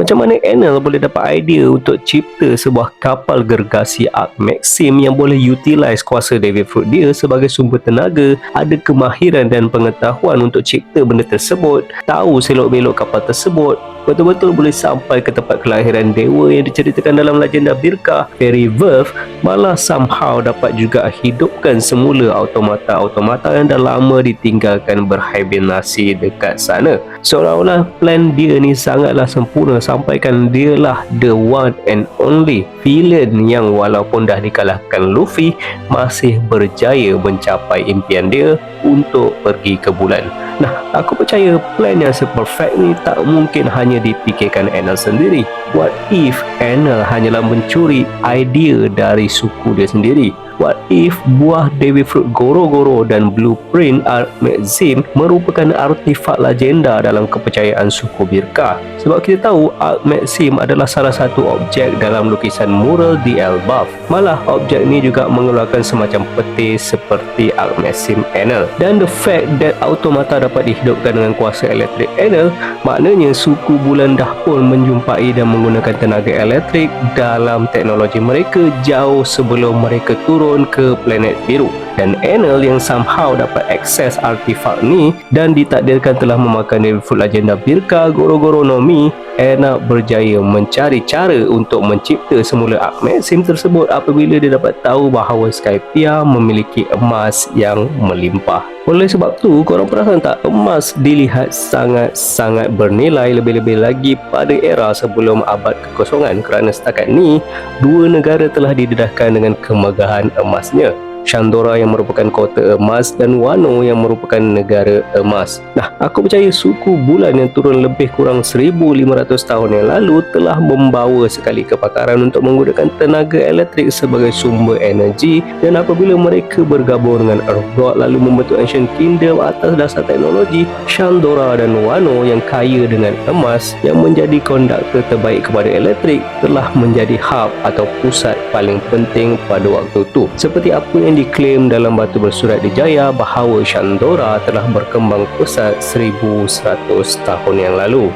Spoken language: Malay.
Macam mana Enel boleh dapat idea untuk cipta sebuah kapal gergasi Ark Maxim yang boleh utilize kuasa Devil Fruit dia sebagai sumber tenaga, ada kemahiran dan pengetahuan untuk cipta benda tersebut, tahu selok-belok kapal tersebut, betul-betul boleh sampai ke tempat kelahiran dewa yang diceritakan dalam legenda Birka. Fairy Verve malah somehow dapat juga hidupkan semula automata-automata yang dah lama ditinggalkan berhibernasi dekat sana. Seolah-olah plan dia ni sangatlah sempurna, sampaikan dialah the one and only villain yang walaupun dah dikalahkan Luffy masih berjaya mencapai impian dia untuk pergi ke bulan. Nah, aku percaya plan yang seperfect ni tak mungkin hanya dipikirkan Enel sendiri. What if Enel hanyalah mencuri idea dari suku dia sendiri? What if buah Devil Fruit Goro-Goro dan blueprint Ark Maxim merupakan artifak legenda dalam kepercayaan suku Birka? Sebab kita tahu Ark Maxim adalah salah satu objek dalam lukisan mural di Elbaf. Malah objek ni juga mengeluarkan semacam peti seperti Ark Maxim Enel. Dan the fact that automata dapat dihidupkan dengan kuasa elektrik Enel, maknanya suku bulan dah pun menjumpai dan menggunakan tenaga elektrik dalam teknologi mereka jauh sebelum mereka turun ke planet biru. Dan Enel yang somehow dapat akses artifak ni dan ditakdirkan telah memakan Devil Fruit legenda Birka Goro-Goro no Mi, Enel berjaya mencari cara untuk mencipta semula Ark Maxim tersebut apabila dia dapat tahu bahawa Skypiea memiliki emas yang melimpah. Oleh sebab tu, korang perasan tak, emas dilihat sangat-sangat bernilai, lebih-lebih lagi pada era sebelum abad kekosongan, kerana setakat ni dua negara telah didedahkan dengan kemegahan emasnya. Shandora yang merupakan kota emas dan Wano yang merupakan negara emas. Nah, aku percaya suku bulan yang turun lebih kurang 1500 tahun yang lalu telah membawa sekali kepakaran untuk menggunakan tenaga elektrik sebagai sumber energi, dan apabila mereka bergabung dengan Earth God lalu membentuk Ancient Kingdom atas dasar teknologi, Shandora dan Wano yang kaya dengan emas yang menjadi konduktor terbaik kepada elektrik telah menjadi hub atau pusat paling penting pada waktu itu. Seperti apa yang diklaim dalam batu bersurat dijaya bahawa Shandora telah berkembang pesat 1100 tahun yang lalu.